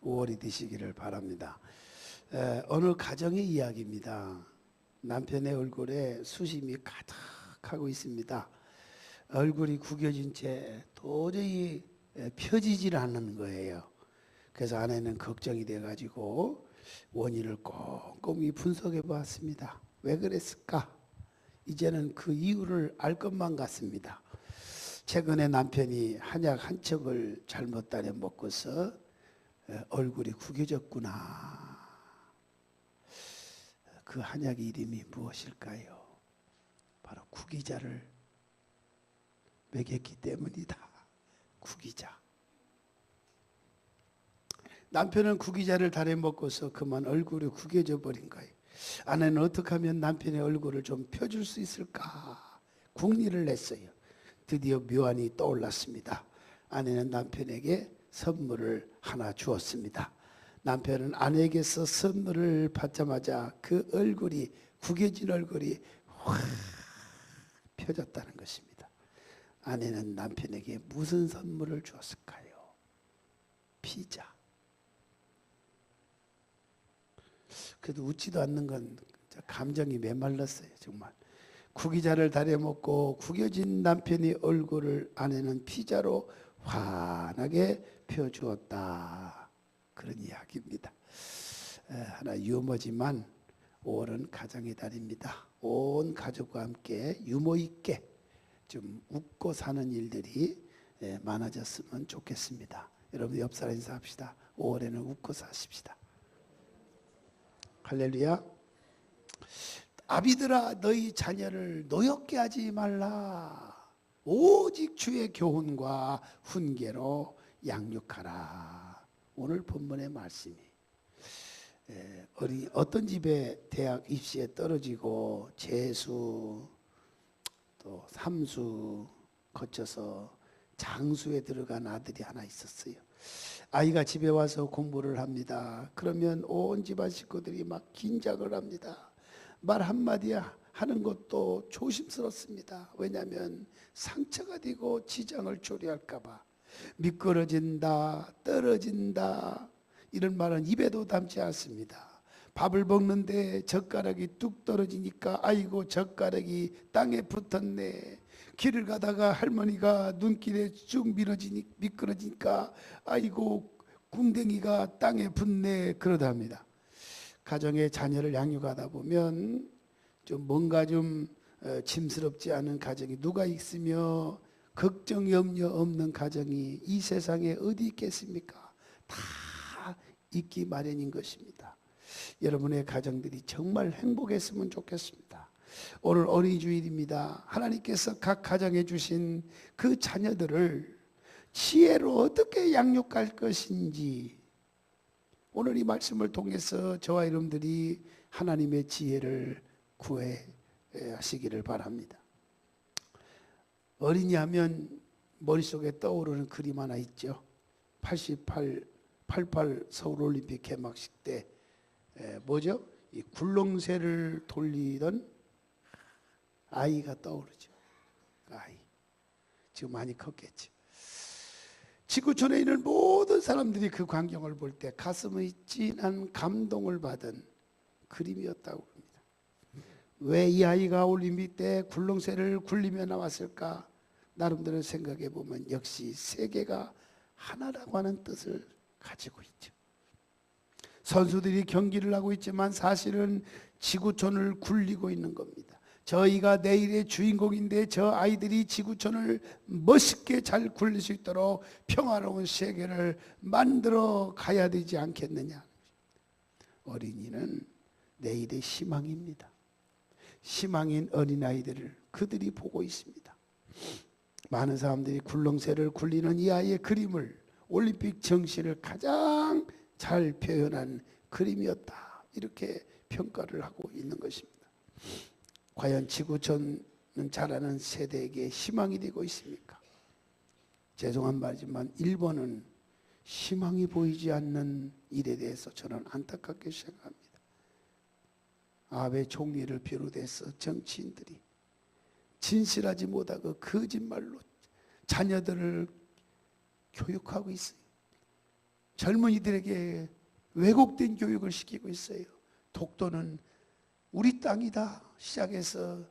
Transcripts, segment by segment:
5월이 되시기를 바랍니다. 어느 가정의 이야기입니다. 남편의 얼굴에 수심이 가득하고 있습니다. 얼굴이 구겨진 채 도저히 펴지질 않는 거예요. 그래서 아내는 걱정이 돼가지고 원인을 꼼꼼히 분석해 보았습니다. 왜 그랬을까? 이제는 그 이유를 알 것만 같습니다. 최근에 남편이 한약 한 척을 잘못 따려 먹고서 얼굴이 구겨졌구나. 그 한약의 이름이 무엇일까요? 바로 구기자를 먹였기 때문이다. 구기자. 남편은 구기자를 달여 먹고서 그만 얼굴이 구겨져 버린 거예요. 아내는 어떻게 하면 남편의 얼굴을 좀 펴줄 수 있을까 궁리를 냈어요. 드디어 묘안이 떠올랐습니다. 아내는 남편에게 선물을 하나 주었습니다. 남편은 아내에게서 선물을 받자마자 그 얼굴이 구겨진 얼굴이 확 펴졌다는 것입니다. 아내는 남편에게 무슨 선물을 주었을까요? 피자. 그래도 웃지도 않는 건 감정이 메말랐어요. 정말. 구기자를 다려 먹고 구겨진 남편의 얼굴을 아내는 피자로 환하게 펴주었다. 그런 이야기입니다. 하나 유머지만 5월은 가정의 달입니다. 온 가족과 함께 유머 있게 좀 웃고 사는 일들이 많아졌으면 좋겠습니다. 여러분 옆 사람 인사합시다. 5월에는 웃고 사십시다. 할렐루야. 아비들아 너희 자녀를 노엽게 하지 말라. 오직 주의 교훈과 훈계로 양육하라. 오늘 본문의 말씀이 어떤 집에 대학 입시에 떨어지고 재수 또 삼수 거쳐서 장수에 들어간 아들이 하나 있었어요. 아이가 집에 와서 공부를 합니다. 그러면 온 집안 식구들이 막 긴장을 합니다. 말 한마디 하는 것도 조심스럽습니다. 왜냐하면 상처가 되고 지장을 초래할까 봐. 미끄러진다, 떨어진다 이런 말은 입에도 담지 않습니다. 밥을 먹는데 젓가락이 뚝 떨어지니까 아이고 젓가락이 땅에 붙었네. 길을 가다가 할머니가 눈길에 쭉 미끄러지니까 아이고 궁뎅이가 땅에 붙네 그러다 합니다. 가정의 자녀를 양육하다 보면 좀 뭔가 좀 짐스럽지 않은 가정이 누가 있으며 걱정 염려 없는 가정이 이 세상에 어디 있겠습니까? 다 있기 마련인 것입니다. 여러분의 가정들이 정말 행복했으면 좋겠습니다. 오늘 어린이 주일입니다. 하나님께서 각 가정에 주신 그 자녀들을 지혜로 어떻게 양육할 것인지 오늘 이 말씀을 통해서 저와 여러분들이 하나님의 지혜를 구하시기를 바랍니다. 어린이 하면 머릿속에 떠오르는 그림 하나 있죠. 88 서울올림픽 개막식 때 뭐죠? 이 굴렁쇠를 돌리던 아이가 떠오르죠. 아이. 지금 많이 컸겠죠. 지구촌에 있는 모든 사람들이 그 광경을 볼 때 가슴의 진한 감동을 받은 그림이었다고 합니다. 왜 이 아이가 올림픽 때 굴렁쇠를 굴리며 나왔을까? 나름대로 생각해 보면 역시 세계가 하나라고 하는 뜻을 가지고 있죠. 선수들이 경기를 하고 있지만 사실은 지구촌을 굴리고 있는 겁니다. 저희가 내일의 주인공인데 저 아이들이 지구촌을 멋있게 잘 굴릴 수 있도록 평화로운 세계를 만들어 가야 되지 않겠느냐. 어린이는 내일의 희망입니다. 희망인 어린아이들을 그들이 보고 있습니다. 많은 사람들이 굴렁쇠를 굴리는 이 아이의 그림을 올림픽 정신을 가장 잘 표현한 그림이었다. 이렇게 평가를 하고 있는 것입니다. 과연 지구촌은 자라는 세대에게 희망이 되고 있습니까? 죄송한 말이지만 일본은 희망이 보이지 않는 일에 대해서 저는 안타깝게 생각합니다. 아베 총리를 비롯해서 정치인들이 진실하지 못하고 거짓말로 자녀들을 교육하고 있어요. 젊은이들에게 왜곡된 교육을 시키고 있어요. 독도는 우리 땅이다 시작해서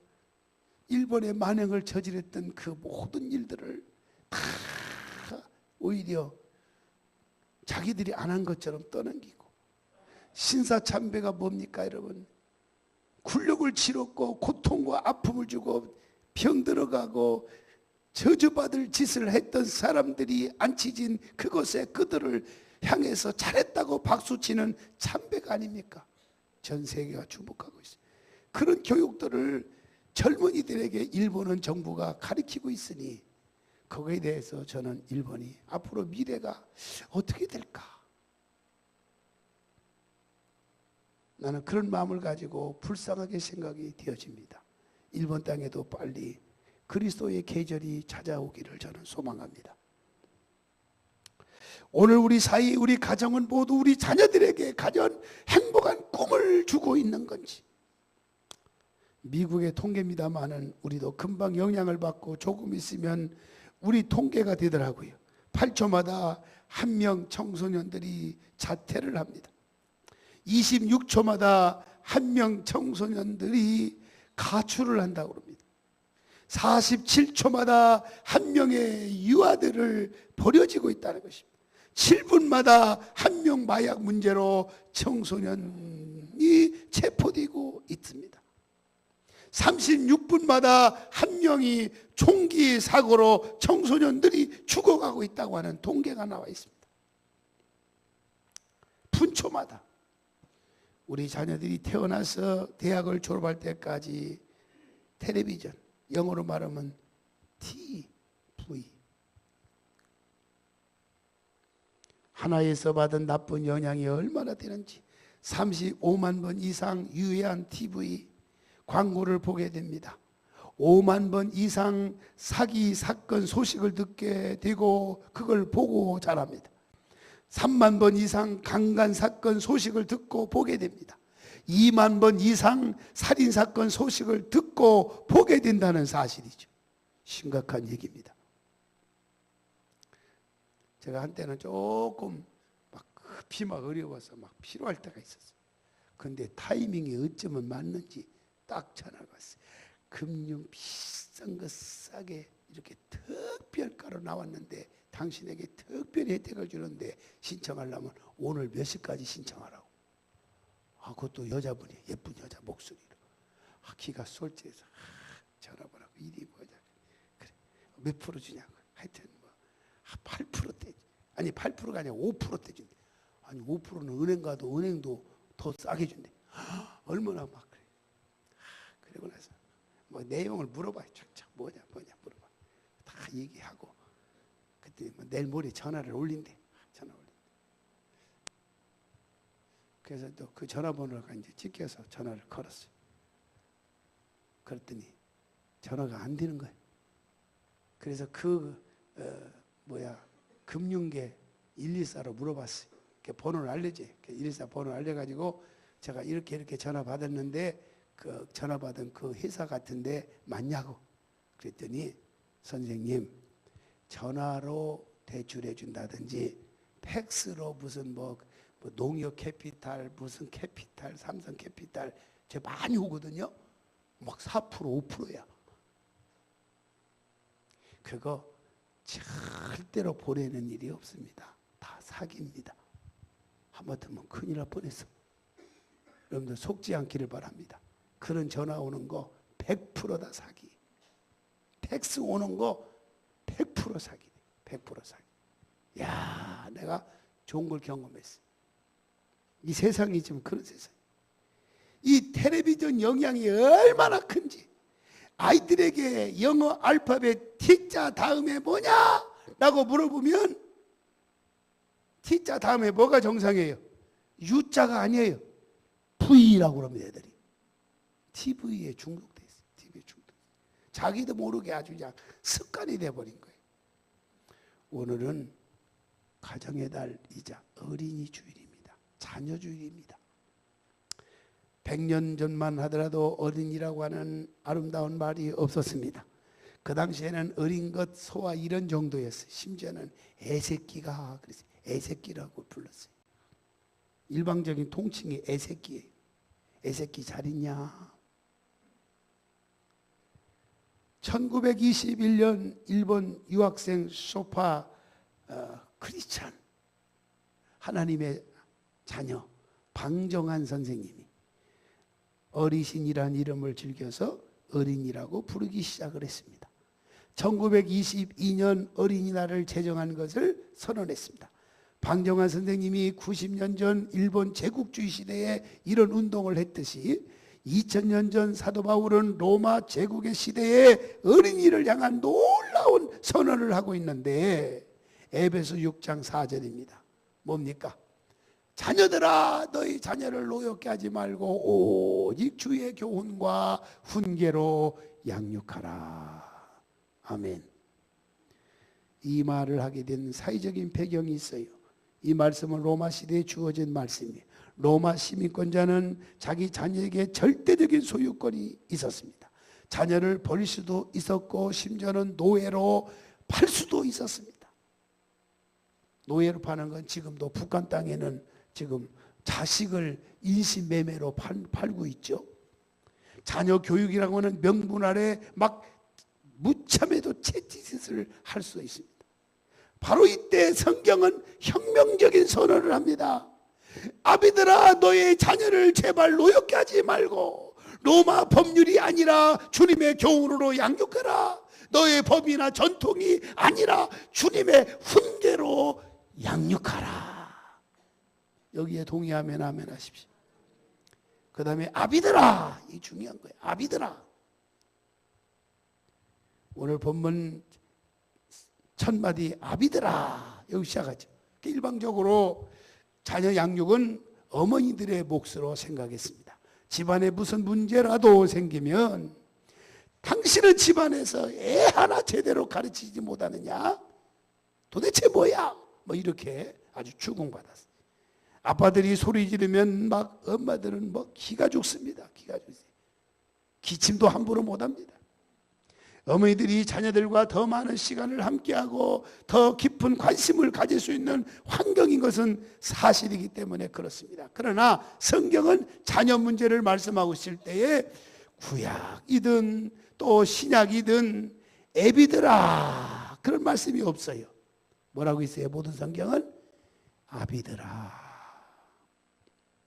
일본의 만행을 저질렀던 그 모든 일들을 다 오히려 자기들이 안 한 것처럼 떠넘기고, 신사참배가 뭡니까 여러분? 굴욕을 치렀고 고통과 아픔을 주고 병 들어가고 저주받을 짓을 했던 사람들이 안치진 그곳에 그들을 향해서 잘했다고 박수치는 참배가 아닙니까? 전 세계가 주목하고 있어요. 그런 교육들을 젊은이들에게 일본은 정부가 가르치고 있으니 거기에 대해서 저는 일본이 앞으로 미래가 어떻게 될까? 나는 그런 마음을 가지고 불쌍하게 생각이 되어집니다. 일본 땅에도 빨리 그리스도의 계절이 찾아오기를 저는 소망합니다. 오늘 우리 사이, 우리 가정은 모두 우리 자녀들에게 가진 행복한 꿈을 주고 있는 건지, 미국의 통계입니다마는 우리도 금방 영향을 받고 조금 있으면 우리 통계가 되더라고요. 8초마다 한 명 청소년들이 자퇴를 합니다. 26초마다 한 명 청소년들이 가출을 한다고 합니다. 47초마다 한 명의 유아들을 버려지고 있다는 것입니다. 7분마다 한 명 마약 문제로 청소년이 체포되고 있습니다. 36분마다 한 명이 총기 사고로 청소년들이 죽어가고 있다고 하는 통계가 나와 있습니다. 분초마다 우리 자녀들이 태어나서 대학을 졸업할 때까지 텔레비전, 영어로 말하면 TV, 하나에서 받은 나쁜 영향이 얼마나 되는지 35만 번 이상 유해한 TV 광고를 보게 됩니다. 5만 번 이상 사기 사건 소식을 듣게 되고 그걸 보고 자랍니다. 3만 번 이상 강간 사건 소식을 듣고 보게 됩니다. 2만 번 이상 살인 사건 소식을 듣고 보게 된다는 사실이죠. 심각한 얘기입니다. 제가 한때는 조금 막 급히 막 어려워서 막 필요할 때가 있었어요. 근데 타이밍이 어쩌면 맞는지 딱 전화가 왔어요. 금융 비싼 거 싸게 이렇게 특별가로 나왔는데 당신에게 특별히 혜택을 주는데 신청하려면 오늘 몇 시까지 신청하라고. 그것도 여자분이, 예쁜 여자 목소리로. 기가 솔직해서 전화번호고 일이 뭐냐. 그래, 몇 프로 주냐고. 하여튼 뭐 8%대. 아니 8%가 아니라 5%대 준대. 아니 5%는 은행 가도 은행도 더 싸게 준대. 얼마나 막 그래. 그리고 나서 뭐 내용을 물어봐. 착착 뭐냐 물어봐. 다 얘기하고 그때 뭐 내일 모레 전화를 올린대. 전화 올린대. 그래서 또 그 전화번호가 이제 찍혀서 전화를 걸었어요. 그랬더니 전화가 안 되는 거예요. 그래서 금융계 124로 물어봤어요. 번호를 알려지. 124 번호를 알려가지고 제가 이렇게 전화 받았는데 그 전화 받은 그 회사 같은데 맞냐고. 그랬더니 선생님 전화로 대출해 준다든지 팩스로 무슨 뭐 농협 캐피탈 무슨 캐피탈 삼성 캐피탈 제 많이 오거든요. 막 4% 5%야. 그거 절대로 보내는 일이 없습니다. 다 사기입니다. 하마터면 큰일 날 뻔했어. 여러분들 속지 않기를 바랍니다. 그런 전화 오는 거 100%다 사기. 팩스 오는 거 100% 사기. 100% 사기. 야, 내가 좋은 걸 경험했어. 이 세상이 지금 그런 세상. 이 텔레비전 영향이 얼마나 큰지. 아이들에게 영어 알파벳 T자 다음에 뭐냐? 라고 물어보면 T자 다음에 뭐가 정상이에요? U자가 아니에요. V라고 그럽니다, 애들이. TV에 중독돼 있어요. TV에 중독. 자기도 모르게 아주 그냥 습관이 돼버린 거예요. 오늘은 가정의 달이자 어린이 주일입니다. 자녀 주일입니다. 100년 전만 하더라도 어린이라고 하는 아름다운 말이 없었습니다. 그 당시에는 어린 것, 소와 이런 정도였어요. 심지어는 애새끼가, 그래서 애새끼라고 불렀어요. 일방적인 통칭이 애새끼예요. 애새끼 잘 있냐? 1921년 일본 유학생 소파 크리스찬, 하나님의 자녀 방정환 선생님이 어리신이라는 이름을 즐겨서 어린이라고 부르기 시작을 했습니다. 1922년 어린이날을 제정한 것을 선언했습니다. 방정환 선생님이 90년 전 일본 제국주의 시대에 이런 운동을 했듯이 2000년 전 사도 바울은 로마 제국의 시대에 어린이를 향한 놀라운 선언을 하고 있는데, 에베소 6장 4절입니다. 뭡니까? 자녀들아, 너희 자녀를 노엽게 하지 말고 오직 주의 교훈과 훈계로 양육하라. 아멘. 이 말을 하게 된 사회적인 배경이 있어요. 이 말씀은 로마 시대에 주어진 말씀이에요. 로마 시민권자는 자기 자녀에게 절대적인 소유권이 있었습니다. 자녀를 버릴 수도 있었고 심지어는 노예로 팔 수도 있었습니다. 노예로 파는 건 지금도 북한 땅에는 지금 자식을 인신매매로 팔고 있죠. 자녀 교육이라고 하는 명분 아래 막 무참해도 채찍짓을 할 수 있습니다. 바로 이때 성경은 혁명적인 선언을 합니다. 아비들아, 너의 자녀를 제발 노엽게 하지 말고 로마 법률이 아니라 주님의 교훈으로 양육하라. 너의 법이나 전통이 아니라 주님의 훈계로 양육하라. 여기에 동의하면 아멘 하십시오. 그 다음에 아비들아, 이 중요한 거예요. 아비들아. 오늘 본문 첫 마디 아비들아, 여기 시작하죠. 일방적으로 자녀 양육은 어머니들의 몫으로 생각했습니다. 집안에 무슨 문제라도 생기면 당신은 집안에서 애 하나 제대로 가르치지 못하느냐? 도대체 뭐야? 뭐 이렇게 아주 추궁받았어요. 아빠들이 소리 지르면 막 엄마들은 뭐 기가 죽습니다. 기가 죽어요. 기침도 함부로 못합니다. 어머니들이 자녀들과 더 많은 시간을 함께하고 더 깊은 관심을 가질 수 있는 환경인 것은 사실이기 때문에 그렇습니다. 그러나 성경은 자녀 문제를 말씀하고 있을 때에 구약이든 또 신약이든 애비들아 그런 말씀이 없어요. 뭐라고 있어요? 모든 성경은 아비들아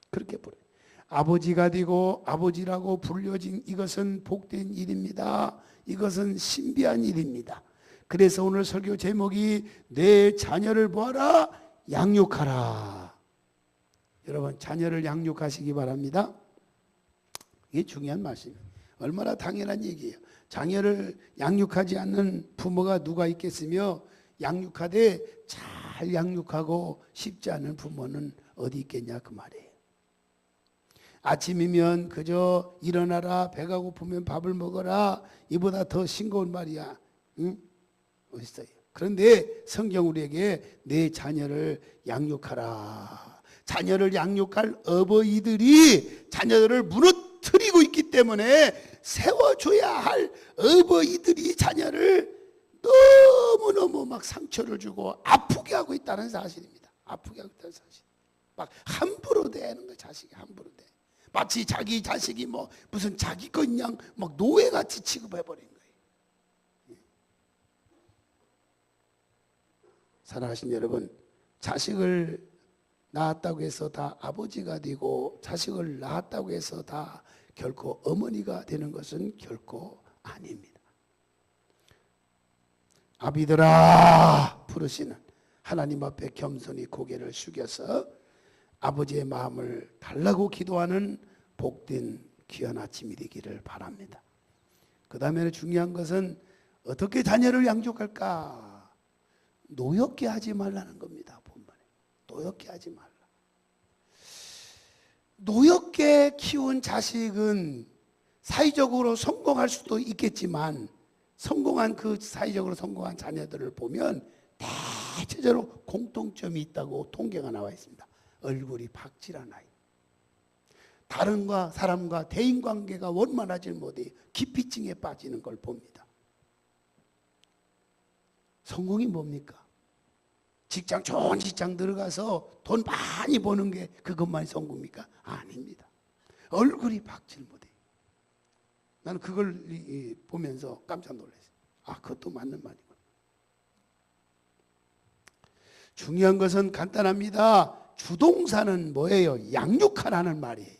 그렇게 부르요. 아버지가 되고 아버지라고 불려진 이것은 복된 일입니다. 이것은 신비한 일입니다. 그래서 오늘 설교 제목이 내 자녀를 뭐하라? 양육하라. 여러분 자녀를 양육하시기 바랍니다. 이게 중요한 말씀이에요. 얼마나 당연한 얘기예요. 자녀를 양육하지 않는 부모가 누가 있겠으며 양육하되 잘 양육하고 싶지 않은 부모는 어디 있겠냐 그 말이에요. 아침이면 그저 일어나라, 배가 고프면 밥을 먹어라, 이보다 더 싱거운 말이야. 응? 어딨어요? 그런데 성경 우리에게 내 자녀를 양육하라. 자녀를 양육할 어버이들이 자녀들을 무너뜨리고 있기 때문에 세워줘야 할 어버이들이 자녀를 너무너무 막 상처를 주고 아프게 하고 있다는 사실입니다. 아프게 하고 있다는 사실. 막 함부로 대하는 거, 자식이 함부로 대. 마치 자기 자식이 뭐 무슨 자기 것냥 막 노예같이 취급해버린 거예요. 사랑하신 여러분, 자식을 낳았다고 해서 다 아버지가 되고 자식을 낳았다고 해서 다 결코 어머니가 되는 것은 결코 아닙니다. 아비들아 부르시는 하나님 앞에 겸손히 고개를 숙여서 아버지의 마음을 달라고 기도하는 복된 귀한 아침이 되기를 바랍니다. 그 다음에 중요한 것은 어떻게 자녀를 양육할까? 노엽게 하지 말라는 겁니다. 본문에 노엽게 하지 말라. 노엽게 키운 자식은 사회적으로 성공할 수도 있겠지만 성공한 그 사회적으로 성공한 자녀들을 보면 대체적으로 공통점이 있다고 통계가 나와 있습니다. 얼굴이 박질한 아이. 다른과 사람과 대인관계가 원만하지 못해 기피증에 빠지는 걸 봅니다. 성공이 뭡니까? 직장, 좋은 직장 들어가서 돈 많이 버는 게 그것만이 성공입니까? 아닙니다. 얼굴이 박질 못해. 나는 그걸 보면서 깜짝 놀랐어요. 아, 그것도 맞는 말이구나. 중요한 것은 간단합니다. 주동사는 뭐예요? 양육하라는 말이에요.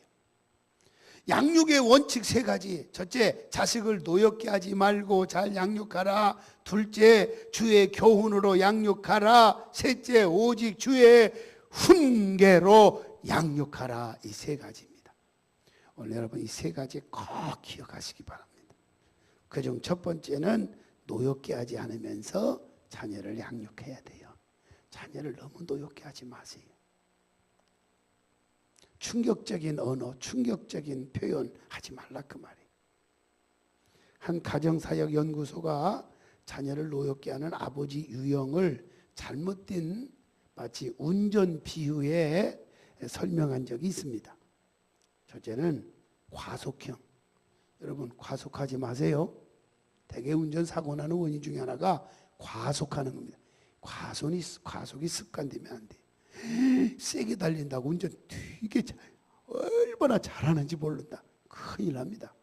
양육의 원칙 세 가지. 첫째, 자식을 노엽게 하지 말고 잘 양육하라. 둘째, 주의 교훈으로 양육하라. 셋째, 오직 주의 훈계로 양육하라. 이 세 가지입니다. 오늘 여러분 이 세 가지 꼭 기억하시기 바랍니다. 그중 첫 번째는 노엽게 하지 않으면서 자녀를 양육해야 돼요. 자녀를 너무 노엽게 하지 마세요. 충격적인 언어, 충격적인 표현 하지 말라 그 말이에요. 한 가정사역연구소가 자녀를 노엽게 하는 아버지 유형을 잘못된 마치 운전 비유에 설명한 적이 있습니다. 첫째는 과속형. 여러분 과속하지 마세요. 대개 운전사고 나는 원인 중에 하나가 과속하는 겁니다. 과속이 습관되면 안 돼. 세게 달린다고 운전 되게 얼마나 잘하는지 모른다. 큰일 납니다.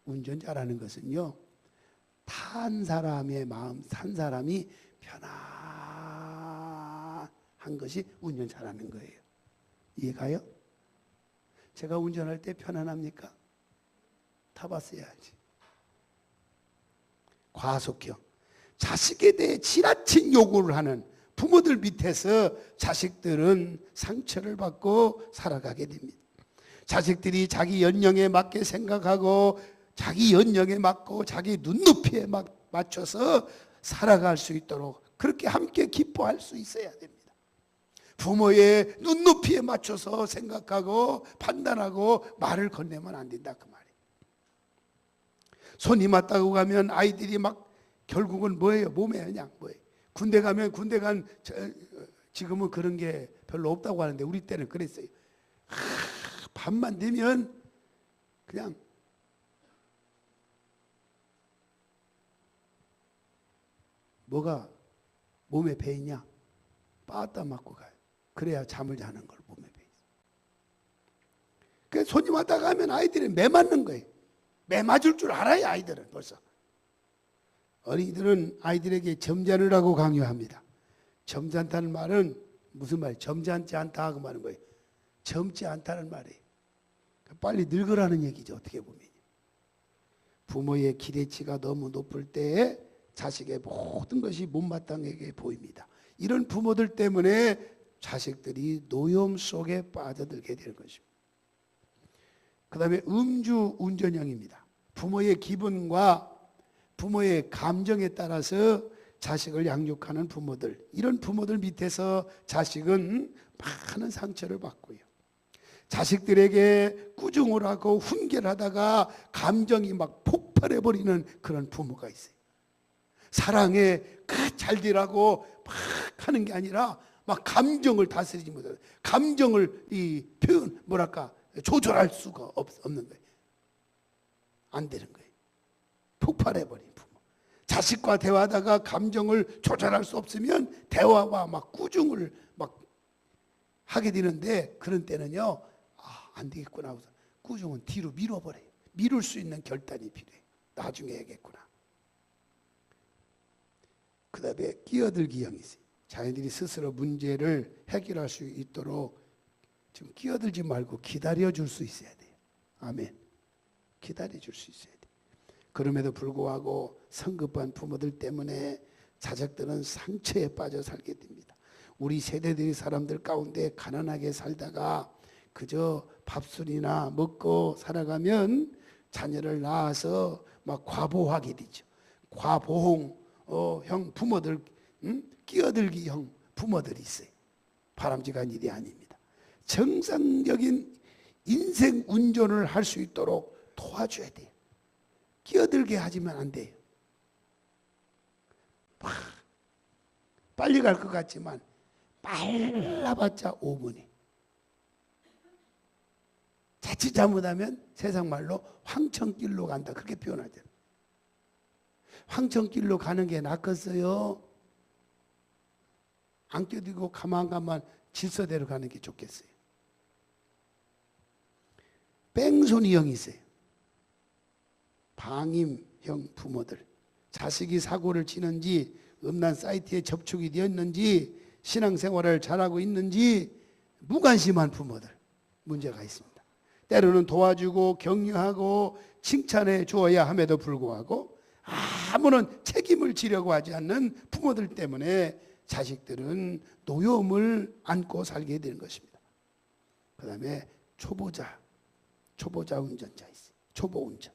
운전 잘하는 것은요, 탄 사람의 마음, 탄 사람이 편안한 것이 운전 잘하는 거예요. 이해가요? 제가 운전할 때 편안합니까? 타봤어야지. 과속형. 자식에 대해 지나친 요구를 하는 부모들 밑에서 자식들은 상처를 받고 살아가게 됩니다. 자식들이 자기 연령에 맞게 생각하고 자기 연령에 맞고 자기 눈높이에 맞춰서 살아갈 수 있도록 그렇게 함께 기뻐할 수 있어야 됩니다. 부모의 눈높이에 맞춰서 생각하고 판단하고 말을 건네면 안 된다 그 말이에요. 손이 맞다고 가면 아이들이 막 결국은 뭐예요? 몸에 그냥 뭐예요? 군대 가면 지금은 그런 게 별로 없다고 하는데 우리 때는 그랬어요. 밤만 되면 그냥 뭐가 몸에 배이냐? 빠따 맞고 가요. 그래야 잠을 자는 걸 몸에 배있어. 그래서 손님 왔다 가면 아이들이 매 맞는 거예요. 매 맞을 줄 알아요, 아이들은 벌써. 어린이들은 아이들에게 점잖으라고 강요합니다. 점잖다는 말은 무슨 말이에요? 점잖지 않다 그 말은 거예요. 젊지 않다는 말이에요. 빨리 늙으라는 얘기죠. 어떻게 보면. 부모의 기대치가 너무 높을 때에 자식의 모든 것이 못마땅하게 보입니다. 이런 부모들 때문에 자식들이 노염 속에 빠져들게 되는 것입니다. 그 다음에 음주 운전형입니다. 부모의 기분과 부모의 감정에 따라서 자식을 양육하는 부모들, 이런 부모들 밑에서 자식은 많은 상처를 받고요. 자식들에게 꾸중을 하고 훈계를 하다가 감정이 막 폭발해버리는 그런 부모가 있어요. 사랑에 잘 되라고 막 하는 게 아니라 막 감정을 다스리지 못해요. 감정을 조절할 수가 없는 거예요. 안 되는 거예요. 폭발해버린 부모. 자식과 대화하다가 감정을 조절할 수 없으면 대화와 막 꾸중을 막 하게 되는데, 그런 때는요, 안 되겠구나 하고서 꾸중은 뒤로 밀어버려요. 미룰 수 있는 결단이 필요해. 나중에 해야겠구나. 그 다음에 끼어들기 형이 있어요. 자기들이 스스로 문제를 해결할 수 있도록 좀 끼어들지 말고 기다려줄 수 있어야 돼요. 아멘. 기다려줄 수 있어야 돼요. 그럼에도 불구하고 성급한 부모들 때문에 자식들은 상처에 빠져 살게 됩니다. 우리 세대들이 사람들 가운데 가난하게 살다가 그저 밥술이나 먹고 살아가면 자녀를 낳아서 막 과보하게 되죠. 과보홍형 부모들, 끼어들기 형 부모들이 있어요. 바람직한 일이 아닙니다. 정상적인 인생 운전을 할 수 있도록 도와줘야 돼요. 끼어들게 하지면 안 돼요. 빨리 갈 것 같지만 빨라봤자 5분이. 자칫 잘못하면 세상 말로 황천길로 간다, 그렇게 표현하잖아요. 황천길로 가는 게 낫겠어요? 안 껴들고 가만 질서대로 가는 게 좋겠어요? 뺑소니 형이 있어요. 방임형 부모들. 자식이 사고를 치는지, 음란 사이트에 접촉이 되었는지, 신앙생활을 잘하고 있는지 무관심한 부모들, 문제가 있습니다. 때로는 도와주고 격려하고 칭찬해 주어야 함에도 불구하고 아무런 책임을 지려고 하지 않는 부모들 때문에 자식들은 노여움을 안고 살게 되는 것입니다. 그 다음에 초보자 운전자 있어요. 초보 운전.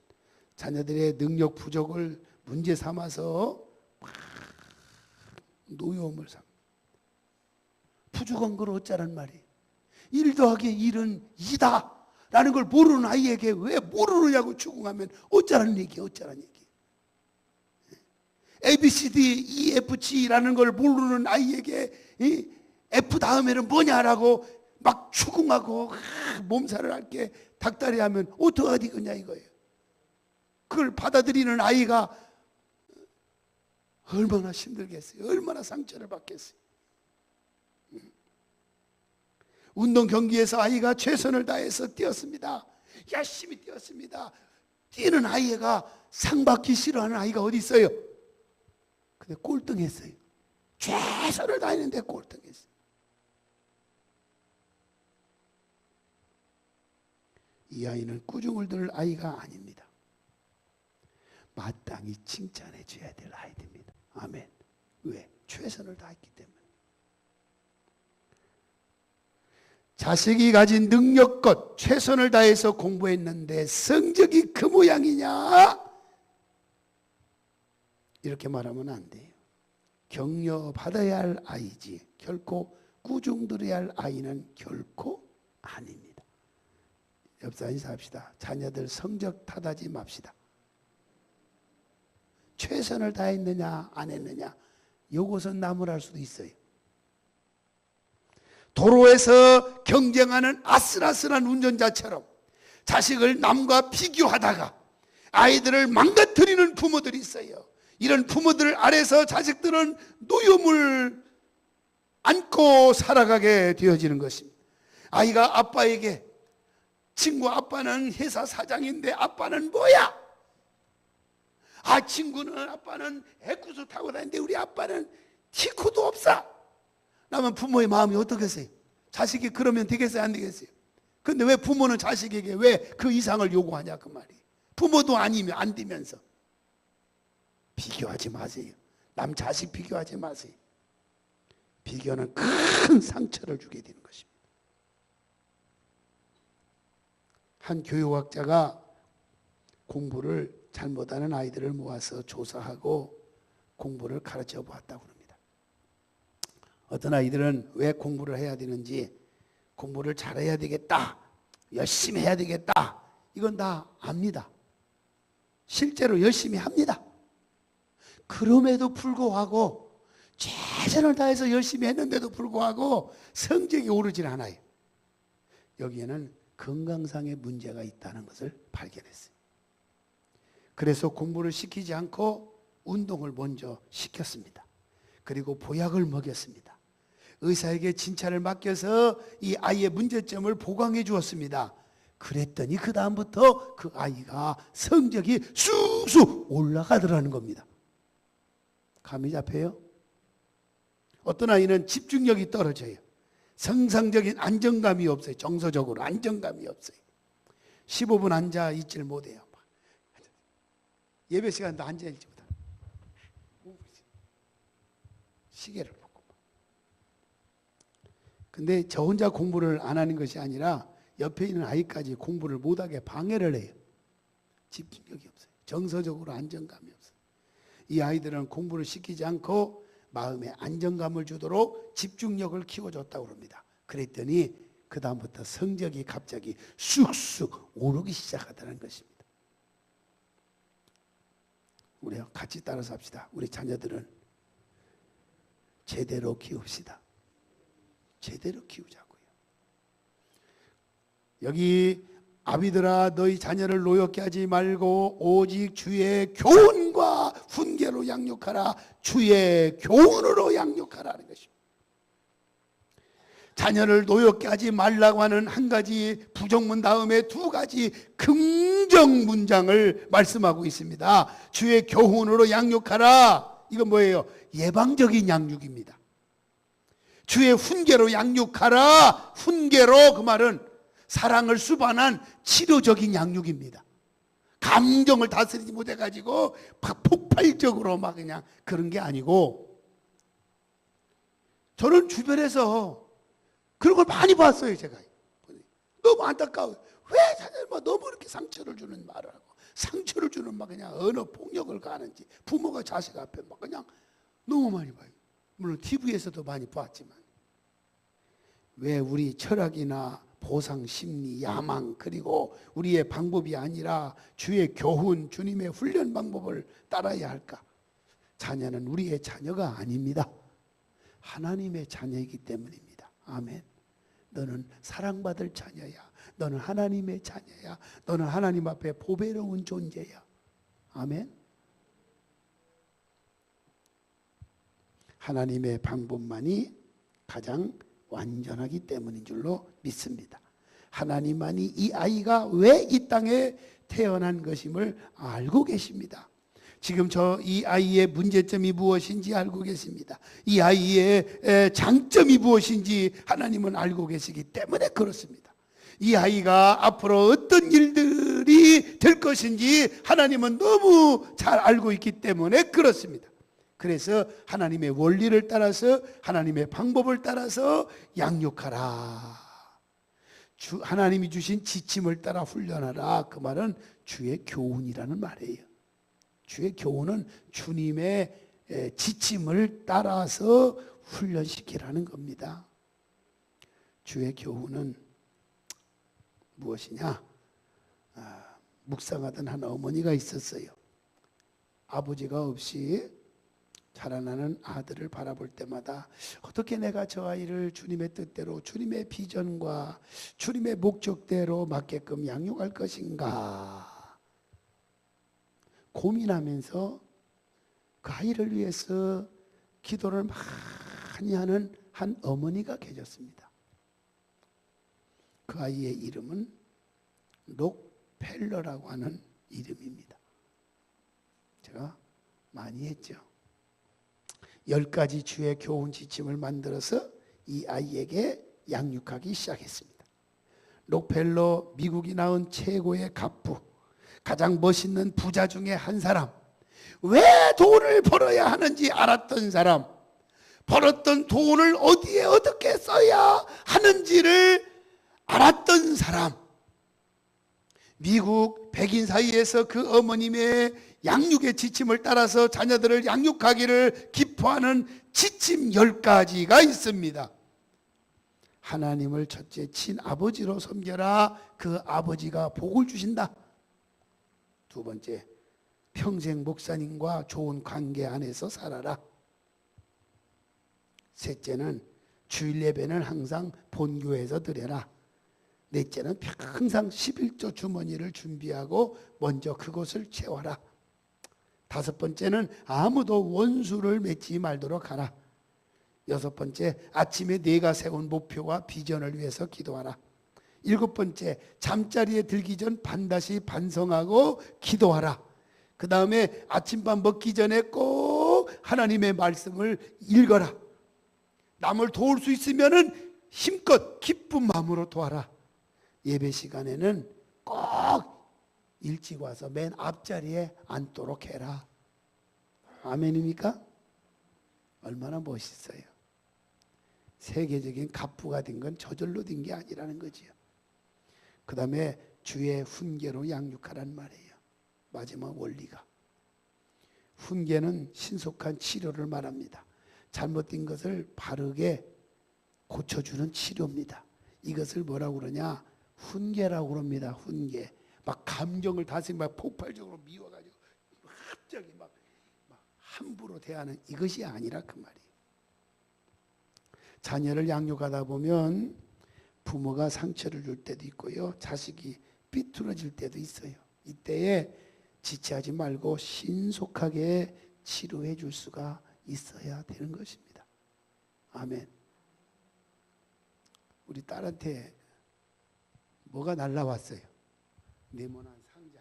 자녀들의 능력 부족을 문제 삼아서 막 노여움을 삼. 부족한 걸 어쩌란 말이에요. 1 더하기 1은 2다 라는 걸 모르는 아이에게 왜 모르느냐고 추궁하면 어쩌라는 얘기예요. 어쩌라는 얘기예요. ABCD, EFG라는 걸 모르는 아이에게 F 다음에는 뭐냐라고 막 추궁하고 몸살을 앓게 닥달이 하면 어떡하디겠냐 이거예요. 그걸 받아들이는 아이가 얼마나 힘들겠어요. 얼마나 상처를 받겠어요. 운동 경기에서 아이가 최선을 다해서 뛰었습니다. 열심히 뛰었습니다. 뛰는 아이가 상 받기 싫어하는 아이가 어디 있어요? 근데 꼴등했어요. 최선을 다했는데 꼴등했어요. 이 아이는 꾸중을 들을 아이가 아닙니다. 마땅히 칭찬해 줘야 될 아이입니다. 아멘. 왜? 최선을 다했기 때문에. 자식이 가진 능력껏 최선을 다해서 공부했는데 성적이 그 모양이냐? 이렇게 말하면 안 돼요. 격려받아야 할 아이지 결코 꾸중들어야 할 아이는 결코 아닙니다. 옆사 인사합시다. 자녀들 성적 탓하지 맙시다. 최선을 다했느냐 안 했느냐 요것은 나무랄 수도 있어요. 도로에서 경쟁하는 아슬아슬한 운전자처럼 자식을 남과 비교하다가 아이들을 망가뜨리는 부모들이 있어요. 이런 부모들 아래서 자식들은 노여움을 안고 살아가게 되어지는 것입니다. 아이가 아빠에게 친구 아빠는 회사 사장인데 아빠는 뭐야? 친구는 아빠는 에쿠스 타고 다니는데 우리 아빠는 티쿠도 없어. 그러면 부모의 마음이 어떻겠어요? 자식이 그러면 되겠어요? 안 되겠어요? 근데 왜 부모는 자식에게 왜 그 이상을 요구하냐 그 말이에요. 부모도 아니면 안 되면서. 비교하지 마세요. 남 자식 비교하지 마세요. 비교는 큰 상처를 주게 되는 것입니다. 한 교육학자가 공부를 잘못하는 아이들을 모아서 조사하고 공부를 가르쳐 보았다고 합니다. 어떤 아이들은 왜 공부를 해야 되는지, 공부를 잘해야 되겠다, 열심히 해야 되겠다, 이건 다 압니다. 실제로 열심히 합니다. 그럼에도 불구하고 최선을 다해서 열심히 했는데도 불구하고 성적이 오르질 않아요. 여기에는 건강상의 문제가 있다는 것을 발견했어요. 그래서 공부를 시키지 않고 운동을 먼저 시켰습니다. 그리고 보약을 먹였습니다. 의사에게 진찰을 맡겨서 이 아이의 문제점을 보강해 주었습니다. 그랬더니 그 다음부터 그 아이가 성적이 쑥쑥 올라가더라는 겁니다. 감이 잡혀요? 어떤 아이는 집중력이 떨어져요. 정상적인 안정감이 없어요. 정서적으로 안정감이 없어요. 15분 앉아 있질 못해요. 예배 시간도 앉아 있지 못해요. 시계를 보고. 근데 저 혼자 공부를 안 하는 것이 아니라 옆에 있는 아이까지 공부를 못하게 방해를 해요. 집중력이 없어요. 정서적으로 안정감이 없어요. 이 아이들은 공부를 시키지 않고 마음에 안정감을 주도록 집중력을 키워줬다고 합니다. 그랬더니 그 다음부터 성적이 갑자기 쑥쑥 오르기 시작하다는 것입니다. 우리 같이 따라서 합시다. 우리 자녀들은 제대로 키웁시다. 제대로 키우자고요. 여기 아비들아 너희 자녀를 노엽게 하지 말고 오직 주의 교훈 비전과 훈계로 양육하라. 주의 교훈으로 양육하라는 것입니다. 자녀를 노엽게 하지 말라고 하는 한 가지 부정문 다음에 두 가지 긍정 문장을 말씀하고 있습니다. 주의 교훈으로 양육하라. 이건 뭐예요? 예방적인 양육입니다. 주의 훈계로 양육하라. 훈계로, 그 말은 사랑을 수반한 치료적인 양육입니다. 감정을 다스리지 못해가지고 폭발적으로 막 그냥 그런 게 아니고, 저는 주변에서 그런 걸 많이 봤어요. 제가 너무 안타까워요. 왜 자녀들 너무 이렇게 상처를 주는 말을 하고, 상처를 주는 막 그냥 언어 폭력을 가는지, 부모가 자식 앞에 막 그냥 너무 많이 봐요. 물론 TV에서도 많이 봤지만, 왜 우리 철학이나 보상 심리, 야망, 그리고 우리의 방법이 아니라 주의 교훈, 주님의 훈련 방법을 따라야 할까? 자녀는 우리의 자녀가 아닙니다. 하나님의 자녀이기 때문입니다. 아멘. 너는 사랑받을 자녀야. 너는 하나님의 자녀야. 너는 하나님 앞에 보배로운 존재야. 아멘. 하나님의 방법만이 가장 완전하기 때문인 줄로 믿습니다. 하나님만이 이 아이가 왜 이 땅에 태어난 것임을 알고 계십니다. 지금 이 아이의 문제점이 무엇인지 알고 계십니다. 이 아이의 장점이 무엇인지 하나님은 알고 계시기 때문에 그렇습니다. 이 아이가 앞으로 어떤 일들이 될 것인지 하나님은 너무 잘 알고 있기 때문에 그렇습니다. 그래서 하나님의 원리를 따라서, 하나님의 방법을 따라서 양육하라. 하나님이 주신 지침을 따라 훈련하라. 그 말은 주의 교훈이라는 말이에요. 주의 교훈은 주님의 지침을 따라서 훈련시키라는 겁니다. 주의 교훈은 무엇이냐? 묵상하던 한 어머니가 있었어요. 아버지가 없이 자라나는 아들을 바라볼 때마다 어떻게 내가 저 아이를 주님의 뜻대로, 주님의 비전과 주님의 목적대로 맞게끔 양육할 것인가 고민하면서 그 아이를 위해서 기도를 많이 하는 한 어머니가 계셨습니다. 그 아이의 이름은 록펠러라고 하는 이름입니다. 제가 많이 했죠. 10가지 주의 교훈 지침을 만들어서 이 아이에게 양육하기 시작했습니다. 록펠러, 미국이 낳은 최고의 갑부, 가장 멋있는 부자 중에 한 사람, 왜 돈을 벌어야 하는지 알았던 사람, 벌었던 돈을 어디에 어떻게 써야 하는지를 알았던 사람, 미국 백인 사이에서 그 어머님의 양육의 지침을 따라서 자녀들을 양육하기를 기뻐하는 지침 10가지가 있습니다. 하나님을 첫째 친아버지로 섬겨라. 그 아버지가 복을 주신다. 두 번째, 평생 목사님과 좋은 관계 안에서 살아라. 셋째는 주일 예배는 항상 본교회에서 드려라. 넷째는 항상 11조 주머니를 준비하고 먼저 그것을 채워라. 다섯 번째는 아무도 원수를 맺지 말도록 하라. 여섯 번째, 아침에 내가 세운 목표와 비전을 위해서 기도하라. 일곱 번째, 잠자리에 들기 전 반드시 반성하고 기도하라. 그 다음에 아침밥 먹기 전에 꼭 하나님의 말씀을 읽어라. 남을 도울 수 있으면 힘껏 기쁜 마음으로 도와라. 예배 시간에는 꼭 일찍 와서 맨 앞자리에 앉도록 해라. 아멘입니까? 얼마나 멋있어요. 세계적인 갑부가 된 건 저절로 된 게 아니라는 거지요. 그 다음에 주의 훈계로 양육하란 말이에요. 마지막 원리가, 훈계는 신속한 치료를 말합니다. 잘못된 것을 바르게 고쳐주는 치료입니다. 이것을 뭐라고 그러냐? 훈계라고 그럽니다. 훈계. 막 감정을 다스리고 막 폭발적으로 미워가지고 갑자기 막 함부로 대하는 이것이 아니라 그 말이에요. 자녀를 양육하다 보면 부모가 상처를 줄 때도 있고요, 자식이 삐뚤어질 때도 있어요. 이때에 지체하지 말고 신속하게 치료해 줄 수가 있어야 되는 것입니다. 아멘. 우리 딸한테 뭐가 날라왔어요. 네모난 상자.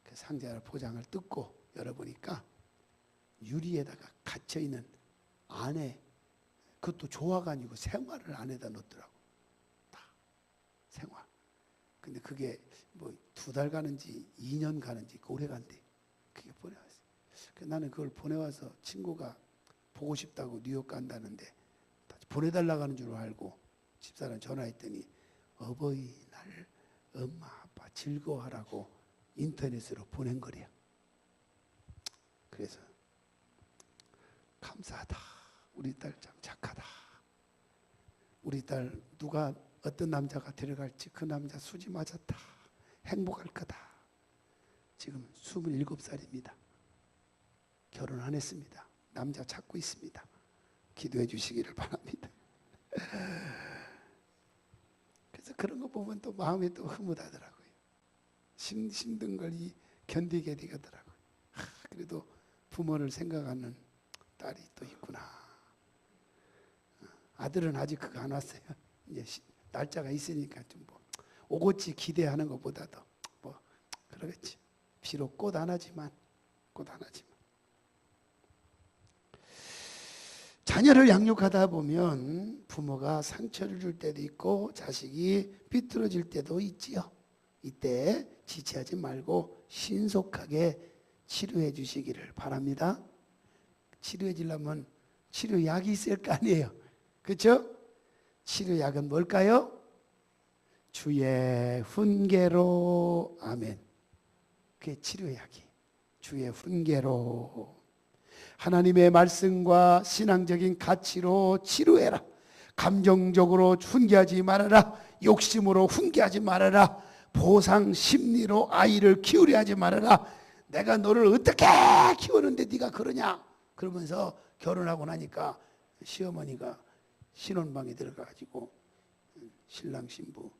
그 상자를 포장을 뜯고 열어보니까 유리에다가 갇혀있는 안에, 그것도 조화가 아니고 생화를 안에다 넣더라고. 다 생화. 근데 그게 뭐 2달 가는지 2년 가는지 오래 간대. 그게 보내왔어요. 나는 그걸 보내와서 친구가 보고 싶다고 뉴욕 간다는데 보내달라고 하는 줄 알고 집사람 전화했더니 어버이날 엄마 아빠 즐거워하라고 인터넷으로 보낸 거래요. 그래서 감사하다. 우리 딸 참 착하다. 우리 딸 누가 어떤 남자가 데려갈지 그 남자 수지 맞았다. 행복할 거다. 지금 27살입니다. 결혼 안 했습니다. 남자 찾고 있습니다. 기도해 주시기를 바랍니다. 그래서 그런 거 보면 또 마음이 또 흐뭇하더라고요. 힘든 걸 견디게 되더라고요. 그래도 부모를 생각하는 딸이 또 있구나. 아들은 아직 그거 안 왔어요. 이제 날짜가 있으니까 좀 뭐 오겠지 기대하는 것보다도 뭐 그러겠지. 비록 꽃 하나지만. 자녀를 양육하다 보면 부모가 상처를 줄 때도 있고 자식이 삐뚤어질 때도 있지요. 이때 지체하지 말고 신속하게 치료해 주시기를 바랍니다. 치료해 주려면 치료약이 있을 거 아니에요. 그렇죠? 치료약은 뭘까요? 주의 훈계로. 아멘. 그게 치료약이. 주의 훈계로. 하나님의 말씀과 신앙적인 가치로 치료해라. 감정적으로 훈계하지 말아라. 욕심으로 훈계하지 말아라. 보상 심리로 아이를 키우려 하지 말아라. 내가 너를 어떻게 키우는데 네가 그러냐. 그러면서 결혼하고 나니까 시어머니가 신혼방에 들어가가지고 신랑 신부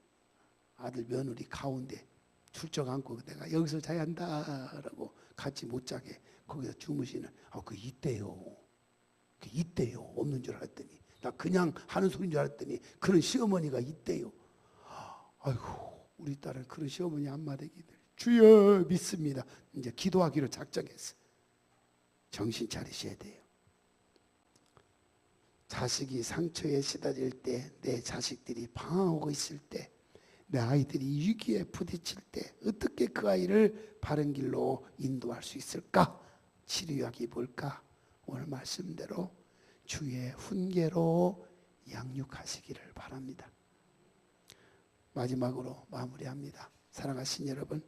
아들 며느리 가운데 출정 않고 내가 여기서 자야 한다라고 같이 못 자게 거기서 주무시는. 그 있대요. 그 있대요. 없는 줄 알았더니 나 그냥 하는 소리인 줄 알았더니 그런 시어머니가 있대요. 아이고 우리 딸은 그런 시어머니 안 마대기들. 주여 믿습니다. 이제 기도하기로 작정했어. 정신 차리셔야 돼요. 자식이 상처에 시달릴 때, 내 자식들이 방황하고 있을 때, 내 아이들이 위기에 부딪힐 때 어떻게 그 아이를 바른 길로 인도할 수 있을까? 치료약이 뭘까? 오늘 말씀대로 주의 훈계로 양육하시기를 바랍니다. 마지막으로 마무리합니다. 사랑하신 여러분,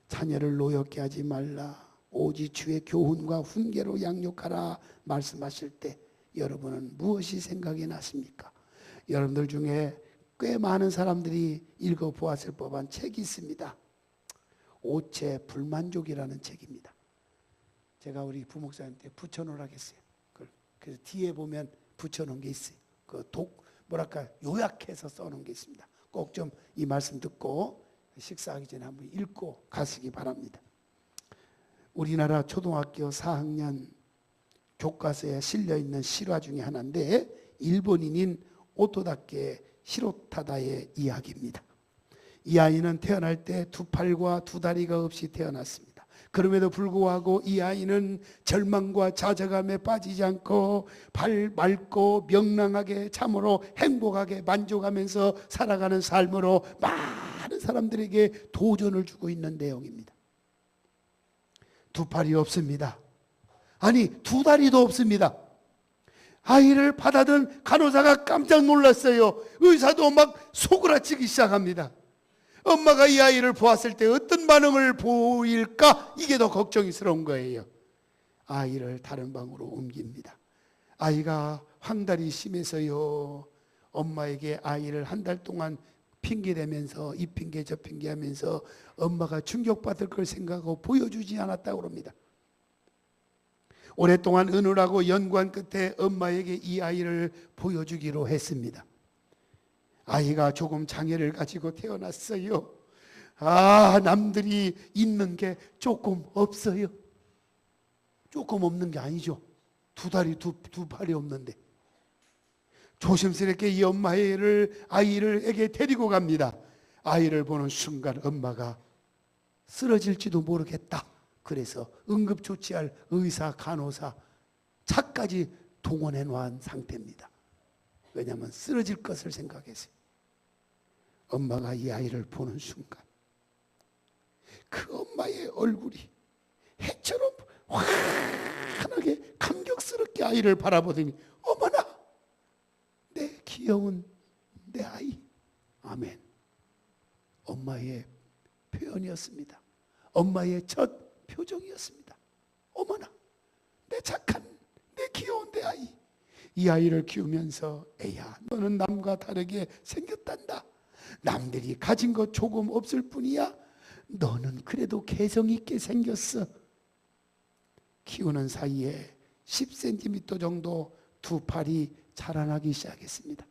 자녀를 노엽게 하지 말라. 오직 주의 교훈과 훈계로 양육하라 말씀하실 때 여러분은 무엇이 생각이 나십니까? 여러분들 중에 꽤 많은 사람들이 읽어보았을 법한 책이 있습니다. 오체 불만족이라는 책입니다. 제가 우리 부목사님한테 붙여놓으라고 했어요. 그래서 뒤에 보면 붙여놓은 게 있어요. 요약해서 써놓은 게 있습니다. 꼭 좀 이 말씀 듣고 식사하기 전에 한번 읽고 가시기 바랍니다. 우리나라 초등학교 4학년 교과서에 실려있는 실화 중에 하나인데 일본인인 오토다케 히로타다의 이야기입니다. 이 아이는 태어날 때 2팔과 2다리가 없이 태어났습니다. 그럼에도 불구하고 이 아이는 절망과 좌절감에 빠지지 않고 맑고 명랑하게 참으로 행복하게 만족하면서 살아가는 삶으로 많은 사람들에게 도전을 주고 있는 내용입니다. 2팔이 없습니다. 아니 2다리도 없습니다. 아이를 받아든 간호사가 깜짝 놀랐어요. 의사도 막 소그라치기 시작합니다. 엄마가 이 아이를 보았을 때 어떤 반응을 보일까? 이게 더 걱정스러운 거예요. 아이를 다른 방으로 옮깁니다. 아이가 황달이 심해서요. 엄마에게 아이를 한 달 동안 핑계대면서 이 핑계 저 핑계 하면서 엄마가 충격받을 걸 생각하고 보여주지 않았다고 합니다. 오랫동안 은은하고 연구한 끝에 엄마에게 이 아이를 보여주기로 했습니다. 아이가 조금 장애를 가지고 태어났어요. 남들이 있는 게 조금 없어요. 조금 없는 게 아니죠. 두 다리 두 팔이 없는데. 조심스럽게 이 아이를 데리고 갑니다. 아이를 보는 순간 엄마가 쓰러질지도 모르겠다. 그래서 응급조치할 의사, 간호사, 차까지 동원해 놓은 상태입니다. 왜냐하면 쓰러질 것을 생각했어요. 엄마가 이 아이를 보는 순간 그 엄마의 얼굴이 해처럼 환하게 감격스럽게 아이를 바라보더니 어머나 내 귀여운 내 아이. 아멘. 엄마의 표현이었습니다. 엄마의 첫 표정이었습니다. 어머나 내 착한 내 귀여운 내 아이. 이 아이를 키우면서 애야 너는 남과 다르게 생겼단다. 남들이 가진 것 조금 없을 뿐이야. 너는 그래도 개성 있게 생겼어. 키우는 사이에 10cm 정도 두 팔이 자라나기 시작했습니다.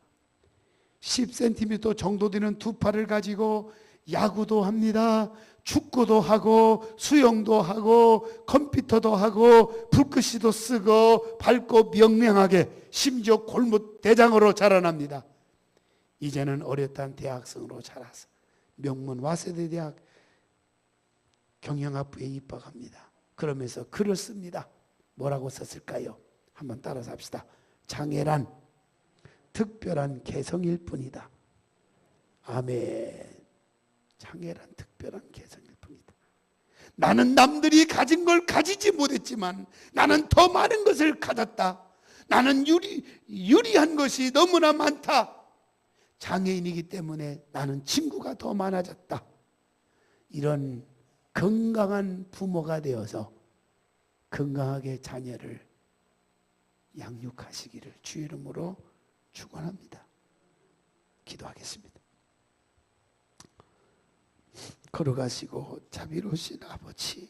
10cm 정도 되는 두 팔을 가지고 야구도 합니다. 축구도 하고 수영도 하고 컴퓨터도 하고 불빛도 쓰고 밝고 명랑하게 심지어 골무 대장으로 자라납니다. 이제는 어엿한 대학생으로 자라서 명문 와세대 대학 경영학부에 입학합니다. 그러면서 글을 씁니다. 뭐라고 썼을까요? 한번 따라서 합시다. 장애란 특별한 개성일 뿐이다. 아멘. 장애란 특별한 개성일 뿐이다. 나는 남들이 가진 걸 가지지 못했지만 나는 더 많은 것을 가졌다. 나는 유리한 것이 너무나 많다. 장애인이기 때문에 나는 친구가 더 많아졌다. 이런 건강한 부모가 되어서 건강하게 자녀를 양육하시기를 주의 이름으로 축원합니다. 기도하겠습니다. 걸어가시고 자비로우신 아버지,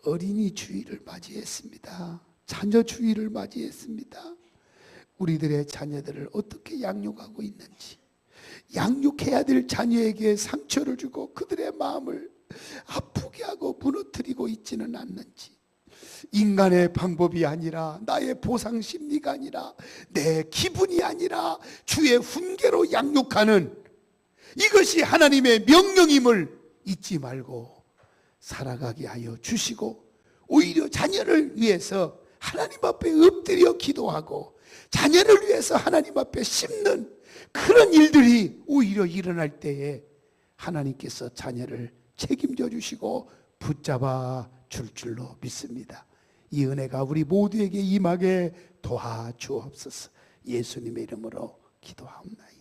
어린이 주일을 맞이했습니다. 자녀 주일을 맞이했습니다. 우리들의 자녀들을 어떻게 양육하고 있는지, 양육해야 될 자녀에게 상처를 주고 그들의 마음을 아프게 하고 무너뜨리고 있지는 않는지, 인간의 방법이 아니라 나의 보상 심리가 아니라 내 기분이 아니라 주의 훈계로 양육하는 이것이 하나님의 명령임을 잊지 말고 살아가게 하여 주시고, 오히려 자녀를 위해서 하나님 앞에 엎드려 기도하고 자녀를 위해서 하나님 앞에 심는 그런 일들이 오히려 일어날 때에 하나님께서 자녀를 책임져 주시고 붙잡아 줄 줄로 믿습니다. 이 은혜가 우리 모두에게 임하게 도와주옵소서. 예수님의 이름으로 기도하옵나이다.